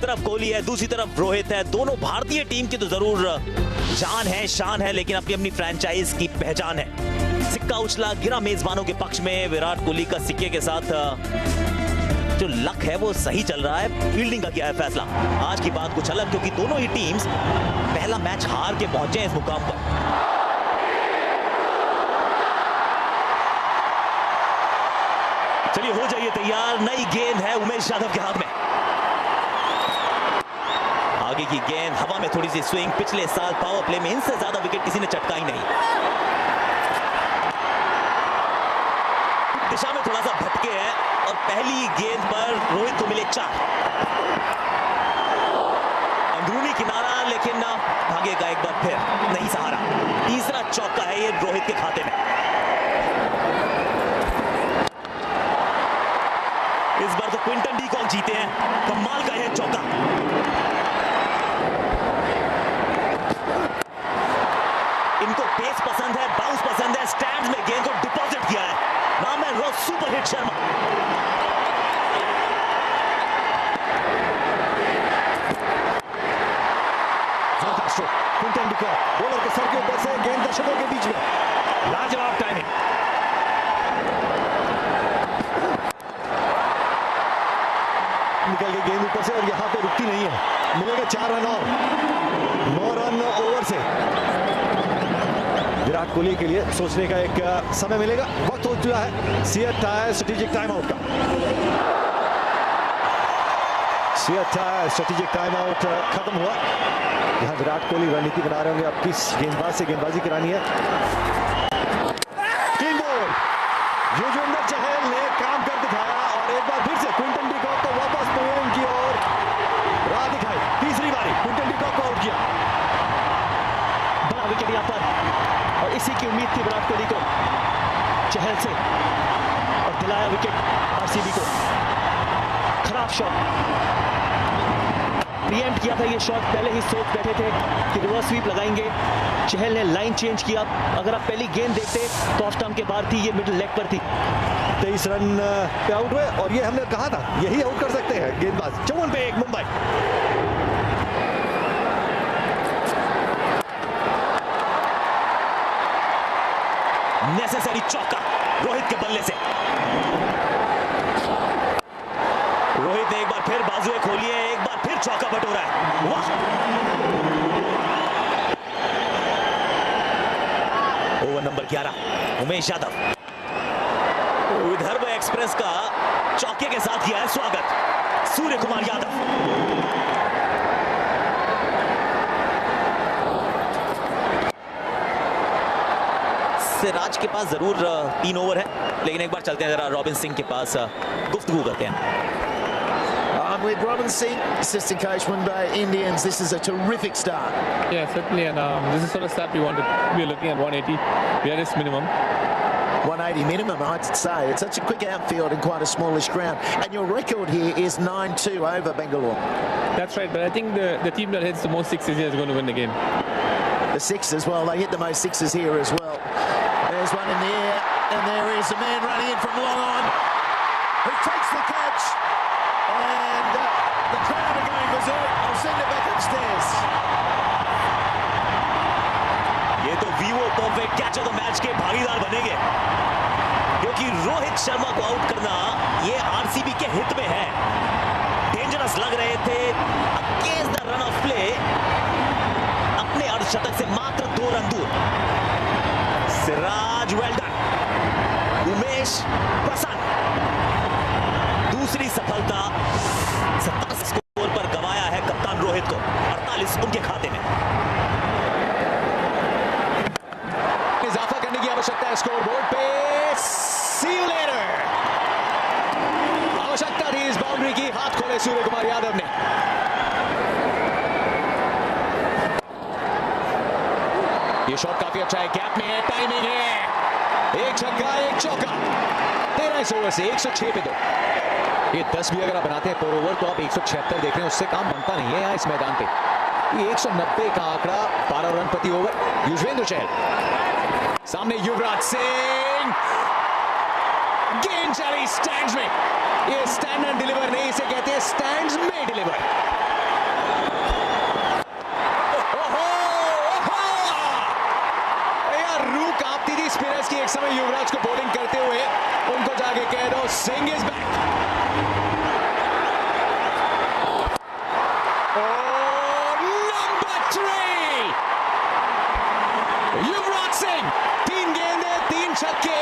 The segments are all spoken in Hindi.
तरफ कोहली है, दूसरी तरफ रोहित है। दोनों भारतीय टीम की तो जरूर जान है, शान है, लेकिन अपनी अपनी फ्रेंचाइज की पहचान है। सिक्का उछला गिरा मेजबानों के पक्ष में। विराट कोहली का सिक्के के साथ जो लक है वो सही चल रहा है। फील्डिंग का क्या है फैसला? आज की बात कुछ अलग, क्योंकि दोनों ही टीम्स पहला मैच हार के पहुंचे हैं इस मुकाम पर। चलिए हो जाइए तैयार। नई गेंद है उमेश यादव के हाथ में। आगे की गेंद हवा में थोड़ी सी स्विंग। पिछले साल पावर प्ले में इनसे ज्यादा विकेट किसी ने चटका ही नहीं। दिशा में थोड़ा सा भटके हैं और पहली गेंद पर रोहित को मिले 4। अंदरूनी किनारा, लेकिन भागेगा एक बार फिर, नहीं सहारा। तीसरा चौका है ये रोहित के खाते में। इस बार तो क्विंटन डी कॉक जीते हैं। कमाल का यह चौका। इनको पेस पसंद है, बाउंस पसंद है। स्टैंड्स में गेंद को डिपॉजिट किया है। नाम है रोज super hit Sharma. Quinton de Kock bowler के सर के ऊपर से गेंद दर्शकों के बीच में। लाजवाब टाइमिंग। निकल गई गेंद ऊपर से और यहां पे रुकती नहीं है। मिलेगा 4 रन और 9 रन ओवर से विराट कोहली के लिए सोचने का एक समय मिलेगा। वक्त हो चुका है CEAT tyre strategic time out का। CEAT tyre strategic time out खत्म हुआ। यहां विराट कोहली रणनीति बना रहे होंगे अब किस गेंदबाज से गेंदबाजी करानी है। Clean ball. युजवेंद्र चहल ने काम कर दिखाया और एक बार फिर से क्विंटन डी कॉक को वापस पवेलियन की ओर राह दिखाई। तीसरी बारी क्विंटन डी कॉक को आउट किया। बड़ा विकेट यहां पर और इसी की उम्मीद थी विराट कोहली को चहल से, और दिलाया विकेट आरसीबी को। खराब शॉट प्रीएम्प्ट किया था। ये शॉट पहले ही सोच बैठे थे कि रिवर्स स्वीप लगाएंगे। चहल ने लाइन चेंज किया। अगर आप पहली गेंद देखते तो ऑफ स्टंप के बाहर थी, ये मिडिल लेग पर थी। 23 रन पे आउट हुए और ये हमने कहा था यही आउट कर सकते हैं गेंदबाज। 54 पे 1 मुंबई। नेसेसरी चौका रोहित के बल्ले से। रोहित ने एक बार फिर बाजुएं खोली है, एक बार फिर चौका बटोरा है। वाह! Over number 11 Umesh Yadav. Vidarbha express का चौके के साथ किया है स्वागत सूर्य कुमार यादव। सिराज के पास जरूर 3 ओवर है, लेकिन एक बार चलते हैं जरा रॉबिन सिंह के पास गुफ्तगू करते हैं। With Robin Singh, assistant coach Mumbai Indians, this is a terrific start. Yeah, certainly, and this is sort of start we wanted. We are looking at 180. We had this minimum. 180 minimum, I'd say. It's such a quick outfield in quite a smallish ground. And your record here is 9-2 over Bangalore. That's right, but I think the team that hits the most sixes here is going to win the game. The sixes, well, they hit the most sixes here as well. There's one in the air, and there is a man running in from long on who takes the catch. And the crowd are going berserk. I'll send it back upstairs. ये तो Vivo perfect catch of the match के भागीदार बनेंगे, क्योंकि रोहित शर्मा को आउट करना ये आरसीबी के हित में है। डेंजरस लग रहे थे against the run of play. अपने अर्धशतक से मात्र 2 रन दूर। Siraj well done. उमेश प्रसन्न। दूसरी सफलता 27 स्कोर पर गवाया है कप्तान रोहित को। 48 उनके खाते में। इजाफा करने की आवश्यकता है स्कोर बोर्ड पे। See you later। आवश्यकता थी इस बाउंड्री की। हाथ खोले सूर्य कुमार यादव ने। ये शॉट काफी अच्छा है, गैप में है, टाइमिंग है। एक छक्का एक चौका। 13 ओवर से 106 पे 2। ये 10 भी अगर आप बनाते हैं पर ओवर तो आप 176 देख रहे हैं, उससे काम बनता नहीं है यहाँ इस मैदान पे। ये 190 का आंकड़ा 12 रन प्रति ओवर। युजवेंद्र चहल सामने, युवराज सिंह। गेंद चली स्टैंड्स में। ये स्टैंड एंड डिलीवर नहीं, इसे कहते हैं स्टैंड्स में डिलीवर। इस समय युवराज को बॉलिंग करते हुए उनको जाके कह दो सिंह इज बैक। और नंबर 3 युवराज सिंह, 3 गेंदें 3 छक्के।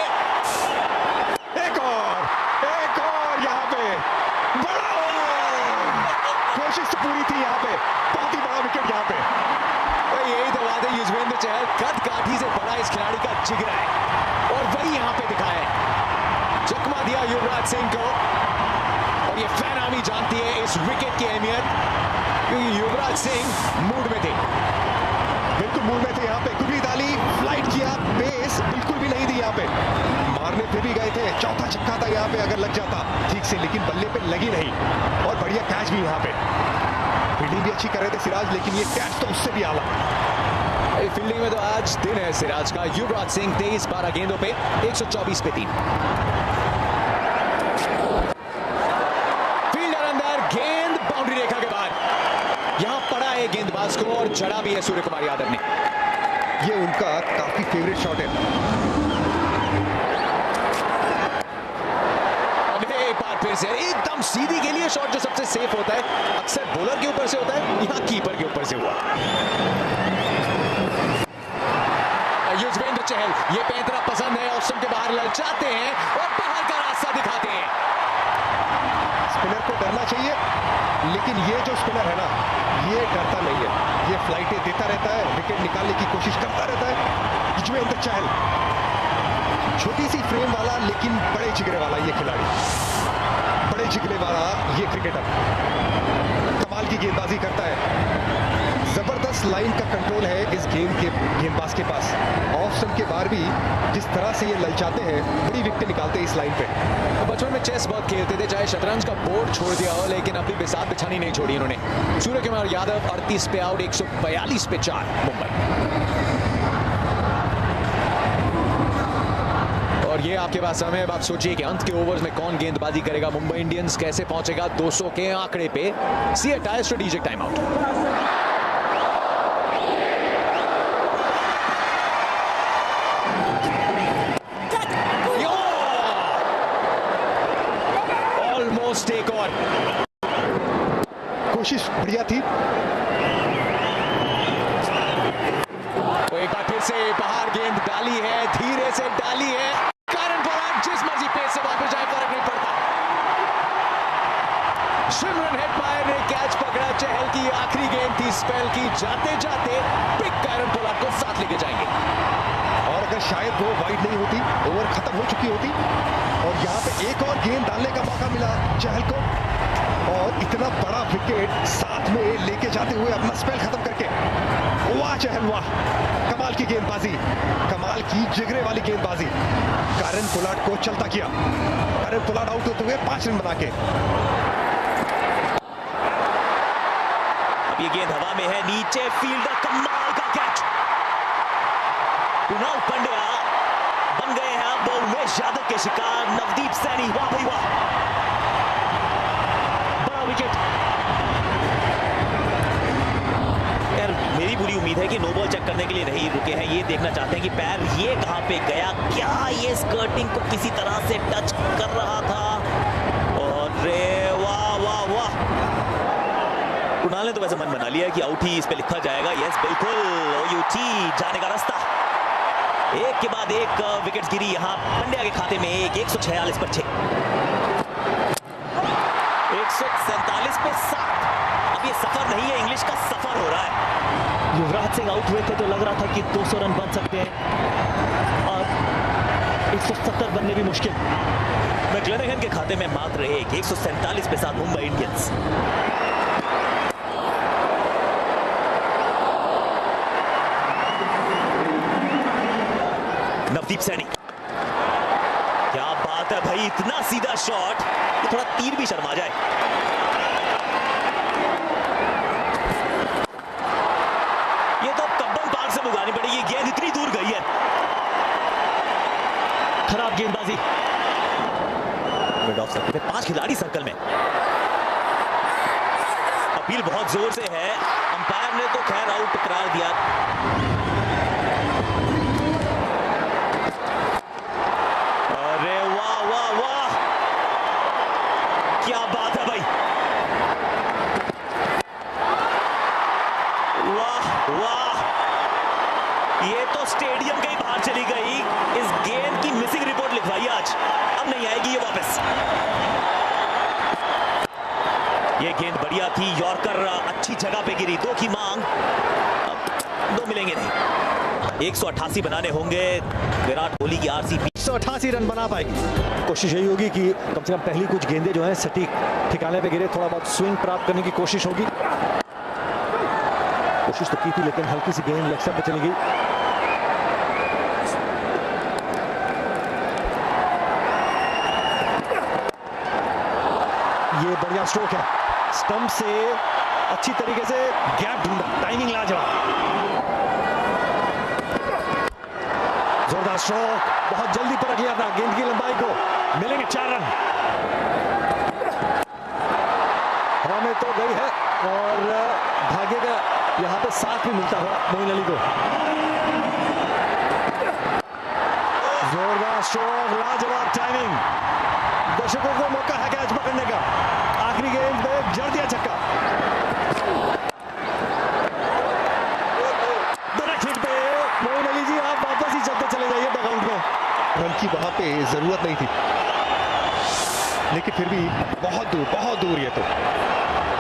एक और यहाँ पे बड़ा कोशिश तो पूरी थी, यहाँ पे बहुत ही बड़ा विकेट यहाँ पे। यही तो बात है, युजवेंद्र चहल कद काठी से बड़ा इस खिलाड़ी का जिगरा है और वही यहां पे दिखाया है। चकमा दिया युवराज सिंह को और ये फैन आर्मी जानती है इस विकेट की अहमियत, क्योंकि युवराज सिंह मूड में थे, बिल्कुल मूड में थे यहाँ पे। गुरप्रीत आली फ्लाइट किया, पेस बिल्कुल भी नहीं दी यहाँ पे, मारने फिर भी गए थे। चौथा छक्का था यहाँ पे, अगर लग जाता ठीक से, लेकिन बल्ले पे लगी नहीं। और बढ़िया कैच भी यहाँ पे, फील्डिंग भी अच्छी कर रहे थे सिराज, लेकिन ये कैच तो उससे भी आला। फील्डिंग में तो आज दिन है सिराज का। युवराज सिंह 23-12 गेंदों पे 124 पे 3। फील्डर अंदर, गेंद बाउंड्री रेखा के बाद यहां पड़ा है गेंदबाज को और चढ़ा भी है सूर्य कुमार यादव ने। ये उनका काफी फेवरेट शॉट है। एक बार फिर से एकदम सीधी के लिए शॉट जो सबसे सेफ होता है, अक्सर बॉलर के ऊपर से होता है, यहां कीपर के ऊपर से हुआ। युजवेंद्र चहल ये पैंतरा पसंद है, ऑस्टम के बाहर ललचाते हैं और बाहर का रास्ता दिखाते हैं। स्पिनर को डरना चाहिए, लेकिन ये जो स्पिनर है ना, ये डरता नहीं है, ये फ्लाइटें देता रहता है, विकेट निकालने की कोशिश करता रहता है। युजवेंद्र चहल छोटी सी फ्रेम वाला लेकिन बड़े जिगरे वाला ये खिलाड़ी, बड़े जिगरे वाला ये क्रिकेटर, कमाल की गेंदबाजी करता है। जबरदस्त लाइन का कंट्रोल है इस गेंदबाज के पास। ऑफ स्टंप के बाहर भी जिस तरह से ये ललचाते हैं, बड़ी विकेट निकालते हैं इस लाइन पे। बचपन में चेस बहुत खेलते थे, चाहे शतरंज का बोर्ड छोड़ दिया हो, लेकिन अभी बिसात बिछानी नहीं छोड़ी इन्होंने। सूर्य कुमार यादव 38 पे आउट, 142 पे 4 मुंबई। और ये आपके पास समय, अब आप सोचिए कि अंत के ओवर्स में कौन गेंदबाजी करेगा। मुंबई इंडियंस कैसे पहुंचेगा 200 के आंकड़े पे। CEAT tyre strategic time out. Almost एक और कोशिश बढ़िया थी। तो एक बार फिर से बाहर गेंद डाली है, धीरे से डाली है। कारण पोलार्ड जिस मर्जी पेस से वापस जाए फर्क नहीं पड़ता। सिमरन हेटमायर ने कैच पकड़ा। चहल की आखिरी गेंद थी स्पेल की, जाते जाते पिक कारण पोलार्ड को साथ लेके जाएंगे। और अगर शायद वो वाइड नहीं होती, ओवर खत्म हो चुकी होती, और यहाँ पे एक और गेंद डालने का मौका मिला चहल को, और इतना बड़ा विकेट साथ में लेके जाते हुए अपना स्पेल खत्म करके, वाह चहल वाह, कमाल की गेंदबाजी, कमाल की जिगरे वाली गेंदबाजी। कारण पोलार्ड को चलता किया। कारण पोलार्ड आउट होते हुए 5 रन बना के। अब ये गेंद हवा में है, नीचे फील्डर, कमाल का कैच। कुणाल पंड्या बन गए हैं अब उमेश यादव के शिकार। नवदीप सैनी, वाह भाई वाह, बड़ा विकेट। यार मेरी पूरी उम्मीद है कि नो बॉल चेक करने के लिए नहीं रुके हैं, ये देखना चाहते हैं कि पैर ये कहां पे गया, क्या ये स्कर्टिंग को किसी तरह से टच कर रहा था। और रे वाह वाह वाह, कुणाल ने तो वैसे मन बना लिया कि आउट ही इस पे लिखा जाएगा। यस बिल्कुल, OUT जाने का रास्ता। एक के बाद एक विकेट गिरी यहां पंड्या के खाते में। 146 पर 6, 147 पे 7। अब ये सफर नहीं है, इंग्लिश का सफर हो रहा है। युवराज सिंह आउट हुए थे तो लग रहा था कि 200 रन बन सकते हैं, और 170 बनने भी मुश्किल। मैक्लेनेगन के खाते में मात्र 147 पे 7 मुंबई इंडियंस। नवदीप सैनी, क्या बात है भाई, इतना सीधा शॉट कि थोड़ा तीर भी शर्मा जाए। ये तो कब्बन पार्क से बुगानी पड़ेगी, गेंद इतनी दूर गई है। खराब गेंदबाजी। मिड ऑफ सर्कल पे 5 खिलाड़ी सर्कल में। अपील बहुत जोर से है, अंपायर ने तो खैर आउट करार दिया। वाह वाह, क्या बात है भाई, वाह वाह, ये तो स्टेडियम के ही बाहर चली गई। इस गेंद की मिसिंग रिपोर्ट लिखवाई आज, अब नहीं आएगी ये वापस। ये गेंद बढ़िया थी, यॉर्कर अच्छी जगह पे गिरी, 2 की मांग, अब 2 मिलेंगे नहीं। 188 बनाने होंगे विराट कोहली की आरसीबी। 188 रन बना पाएगी। कोशिश यही होगी कि कम से कम पहली कुछ गेंदें जो है सटीक ठिकाने पे गिरे, थोड़ा बहुत स्विंग प्राप्त करने की कोशिश होगी। कोशिश तो की थी लेकिन हल्की सी गेंद लेग साइड पे चली गई। ये बढ़िया स्ट्रोक है, स्टंप से अच्छी तरीके से गैप ढूंढा, टाइमिंग लाजवाब, जोरदार स्ट्रोक, बहुत जल्दी परख लिया था गेंद की लंबाई को। मिलेंगे 4 रन। हवा में तो गई है और भाग्य का यहां पे साथ भी मिलता हुआ मोइन अली को। जोरदार स्ट्रोक, लाजवाब टाइमिंग, दर्शकों को मौका है कैच पकड़ने का। आखिरी गेंद पे जड़ दिया छक्का। हिट पे मोइन अली जी आप वापस ही चलते चले जाइए डगआउट में। रन की वहां पे जरूरत नहीं थी, लेकिन फिर भी बहुत दूर ये तो।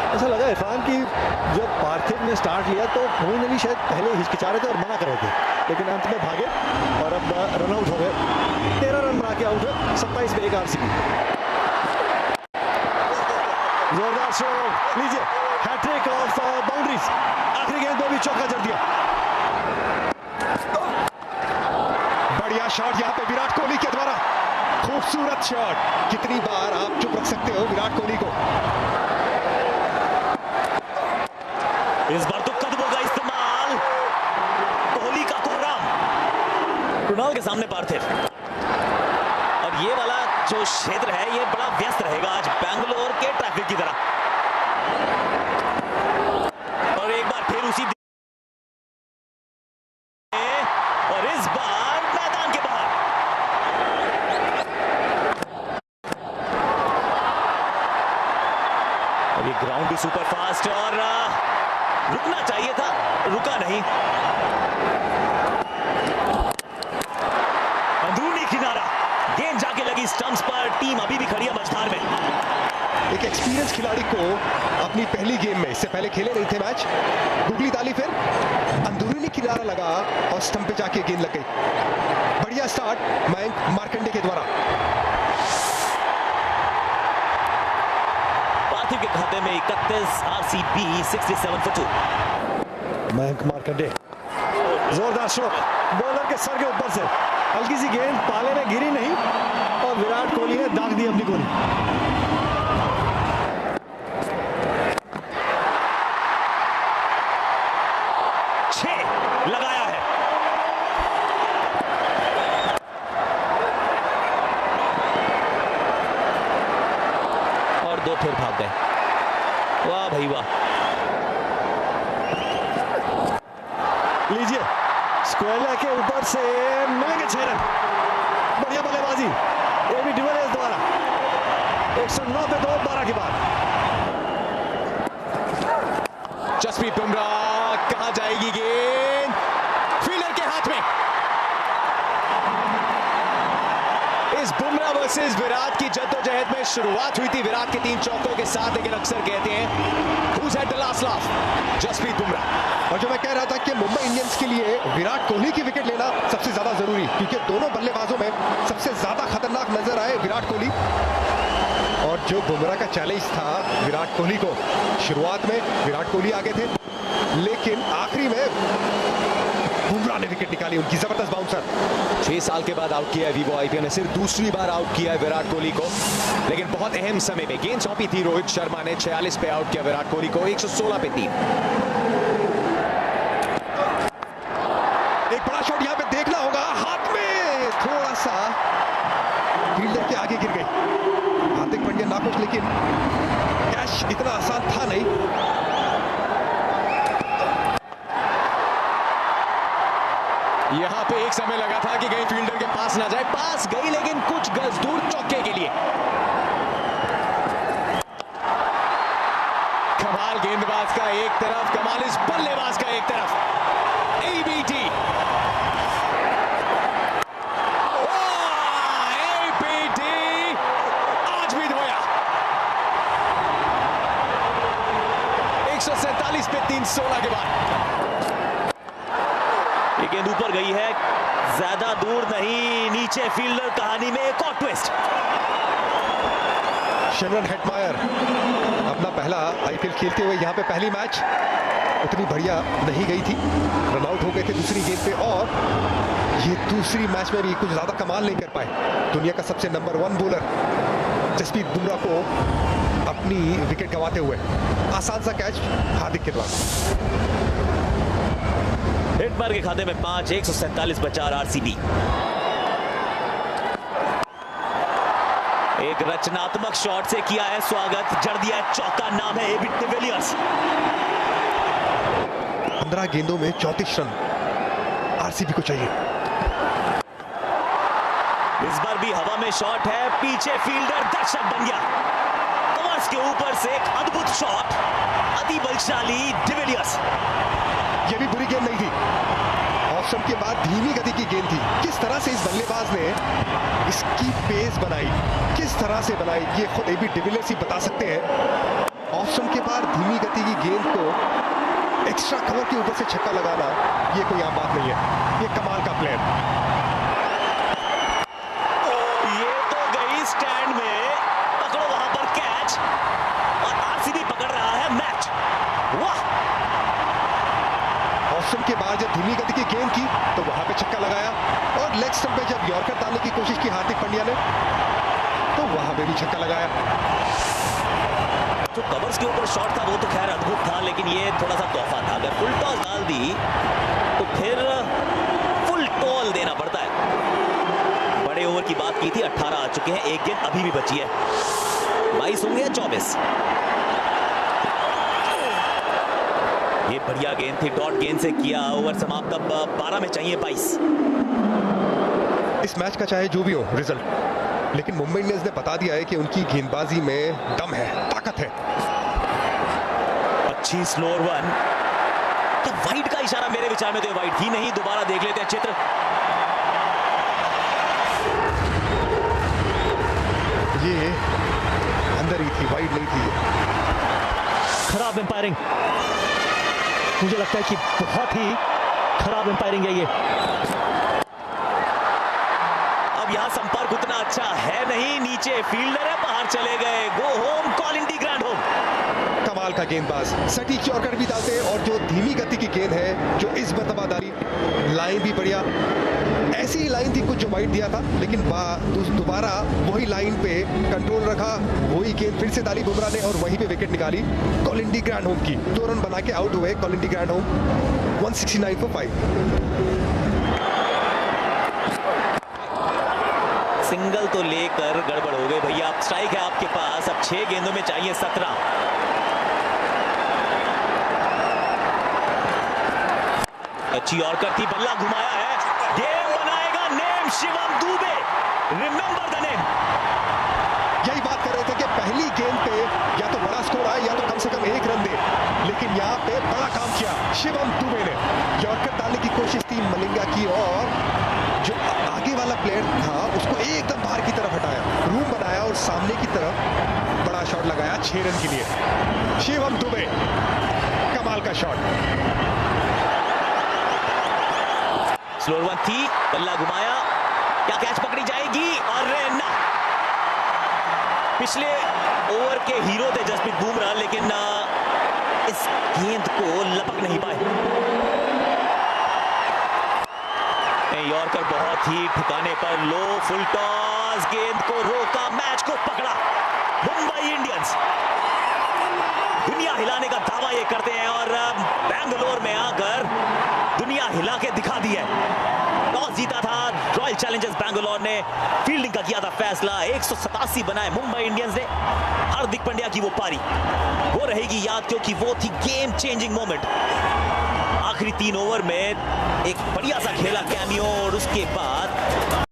ऐसा लगा इरफान की जब पार्थिव ने स्टार्ट लिया तो मोइन अली शायद पहले हिचकिचा रहे थे और मना कर रहे थे, लेकिन अंत में भागे और अब रन आउट हो गए। 13 रन बना के आउट है, 27 पे 1 आरसीबी। जोरदार स्ट्रोक, लीजिए हैट्रिक ऑफ बाउंड्रीज। आखिरी गेंद पे भी चौका जड़ दिया। बढ़िया शॉट यहाँ पे विराट कोहली के द्वारा, खूबसूरत शॉट। कितनी बार आप चुप रख सकते हो विराट कोहली को। इस बार तो कदमों का इस्तेमाल, कोहली का कोहराम, कृणाल के सामने पार्थिव। और ये वाला जो क्षेत्र है ये बड़ा व्यस्त रहेगा आज बैंगलोर के ट्रैफिक की तरह। और एक बार फिर उसी और इस बार मैदान के बाहर। अभी ग्राउंड भी सुपर फास्ट और रुकना चाहिए था, रुका नहीं। अंदरूनी किनारा, गेंद जाके लगी स्टंप्स पर, टीम अभी भी खड़ी है मझधार में। एक एक्सपीरियंस खिलाड़ी को अपनी पहली गेम में, इससे पहले खेले नहीं थे मैच, गुगली ताली, फिर अंदरूनी किनारा लगा और स्टंप पे जाके गेंद लग गई। बढ़िया स्टार्ट मयंक मार्कंडे के द्वारा। पार्थिव के खाते में 31, आरसीबी 67 for 2। मयंक मार्कंडे, जोरदार स्ट्रोक, बॉलर के सर के ऊपर से हल्की सी गेंद पाले में गिरी नहीं और विराट कोहली ने दाग दी अपनी गोली। लगाया है। और 2 फिर भाग गए। वाह भाई वाह। लीजिए स्क्वेला के ऊपर से मिलेंगे 6 रन। बढ़िया बल्लेबाजी एबी डिविलियर्स द्वारा। 109 पे 2, 12 के बाद। जसप्रीत बुमराह, कहां जाएगी गेंद, फील्डर के हाथ में। इस बुमराह वर्सेस विराट की जद्दोजहद में शुरुआत हुई थी विराट के 3 चौकों के साथ, लेकिन अक्सर कहते हैं who's had the last laugh? Jasprit Bumrah. और जो मैं कह रहा था कि मुंबई इंडियंस के लिए विराट कोहली की विकेट लेना सबसे ज्यादा जरूरी, क्योंकि दोनों बल्लेबाजों में सबसे ज्यादा खतरनाक नजर आए विराट कोहली। और जो बुमराह का चैलेंज था विराट कोहली को, शुरुआत में विराट कोहली आगे थे, लेकिन आखिरी में बुमराह ने विकेट निकाली, उनकी जबरदस्त बाउंसर। 6 साल के बाद आउट किया है वीवो आईपीएल ने, सिर्फ दूसरी बार आउट किया है विराट कोहली को, लेकिन बहुत अहम समय में गेंद सौंपी थी रोहित शर्मा ने। 46 पे आउट किया विराट कोहली को, 116 पे 3। एक बड़ा शॉट यहां पे देखना होगा, हाथ में थोड़ा सा फील्डर के आगे गिर गई। हार्दिक पांड्या नाखुश, लेकिन कैच इतना आसान था नहीं। यहां पे एक समय लगा था कि कहीं फील्डर के पास ना जाए, पास गई लेकिन कुछ गज दूर चौके के लिए। एक तरफ, कमाल इस बल्लेबाज का एक तरफ। ABT आज भी धोया। 147 पे 316 के बाद ये गेंद ऊपर गई है, ज्यादा दूर नहीं, नीचे फील्डर, कहानी में एक और ट्विस्ट। शेनन हेटमायर अपना पहला IPL खेलते हुए यहाँ पे पहली मैच उतनी बढ़िया नहीं गई थी, रन आउट हो गए थे दूसरी गेंद पे, और ये दूसरी मैच में भी कुछ ज्यादा कमाल नहीं कर पाए। दुनिया का सबसे नंबर 1 बॉलर जसप्रीत बुमराह को अपनी विकेट गंवाते हुए आसान सा कैच हार्दिक के द्वारा। हिटमैन के खाते में 5, 147 पर 4 RCB। एक रचनात्मक शॉट से किया है स्वागत, जड़ दिया है चौका, नाम है एबी डिविलियर्स। 15 गेंदों में 34 रन RCB को चाहिए। इस बार भी हवा में शॉट है, पीछे फील्डर दर्शक बन गया। कवर्स के ऊपर से एक अद्भुत शॉट, अति बलशाली डिविलियर्स। ये भी बुरी गेंद नहीं थी, ऑप्शन के बाद धीमी गति की गेंद थी। किस तरह से इस बल्लेबाज ने इसकी पेस बनाई, किस तरह से बनाई, ये खुद एबी डिविलियर्स ही बता सकते हैं। ऑप्शन के बाद धीमी गति की गेंद को एक्स्ट्रा कवर के ऊपर से छक्का लगाना, ये कोई आम बात नहीं है, ये कमाल का प्लेयर। ये तो गई स्टैंड में, पकड़ो वहां पर कैच, और RCB पकड़ रहा है मैच। वाह! ऑप्शन के बाद जब धीमी गति की गेंद की तो वहां पे छक्का लगाया, और लेग स्टंप पे जब यॉर्कर डालने की कोशिश की हार्दिक पांड्या ने तो वहां पे भी छक्का लगाया। जो कवर्स के ऊपर शॉट था वो तो खैर अद्भुत था, लेकिन ये थोड़ा सा तोहफा था। अगर फुल टॉस डाल दी तो फिर फुल टॉल देना पड़ता है। बड़े ओवर की बात की थी, 18 आ चुके हैं, एक गेंद अभी भी बची है, 22 होंगे या 24। ये बढ़िया गेंद थी, डॉट गेंद से किया, ओवर समाप्त, अब 12 में चाहिए 22। इस मैच का चाहे जो भी हो रिजल्ट, लेकिन मुंबई इंडियंस ने बता दिया है कि उनकी गेंदबाजी में दम है, ताकत है। अच्छी स्लोअर वन, तो वाइड का इशारा मेरे विचार में तो वाइड थी नहीं। दोबारा देख लेते हैं चित्र। ये अंदर ही थी, वाइड नहीं थी। खराब एम्पायरिंग, मुझे लगता है कि बहुत ही खराब एम्पायरिंग है ये। अब यहां संपर्क उतना अच्छा है नहीं, नीचे फील्डर है, बाहर चले गए, go home, call de grand home. कमाल का गेंदबाज, सटीक यॉर्कर भी डालते हैं, और जो धीमी गति की गेंद है जो इस मर्तबा डाली, लाइन भी बढ़िया, ऐसी ही लाइन थी कुछ जो वाइड दिया था, लेकिन दोबारा वही लाइन पे कंट्रोल रखा, वही गेंद फिर से डाली बुमराह ने, और वहीं पे विकेट निकाली कॉल इंडी ग्रैंड होम की। 2 रन बना के आउट हुए Colin de Grandhomme, 169 for 5। Single तो लेकर गड़बड़ हो गई भैया। अब स्ट्राइक है आपके पास, अब 6 गेंदों में चाहिए 17। अच्छी यॉर्कर थी, बल्ला घुमाया है, गेम बनाएगा name Shivam Dubey, remember the name. यही बात कर रहे थे कि पहली गेंद पे या तो बड़ा स्कोर आए या तो कम से कम 1 रन दे, लेकिन यहाँ पे बड़ा काम किया शिवम दुबे ने। यॉर्कर डालने की कोशिश थी मलिंगा की, और जो आगे वाला प्लेयर था उसको एकदम बाहर की तरफ हटाया, रूम बनाया, और सामने की तरफ बड़ा शॉट लगाया 6 रन के लिए। शिवम दुबे, कमाल का शॉट। स्लोअर वन थी, बल्ला घुमाया, क्या कैच पकड़ी जाएगी? और ना, पिछले ओवर के हीरो थे जसप्रीत बुमराह, लेकिन इस गेंद को लपक नहीं पाए। यॉर्कर बहुत ही ठिकाने पर, लो, फुल टॉस, गेंद को रोका, मैच को पकड़ा मुंबई इंडियंस। दुनिया हिलाने का दावा ये करते हैं, और बैंगलोर में आकर दुनिया हिला के दिखा दी है। टॉस जीता था रॉयल चैलेंजर्स बैंगलोर ने, फील्डिंग का किया था फैसला, 187 बनाए मुंबई इंडियंस ने। हार्दिक पांड्या की वो पारी वो रहेगी याद, क्योंकि वो थी गेम चेंजिंग मोमेंट। आखिरी 3 ओवर में एक बढ़िया सा खेला कैमियो, और उसके बाद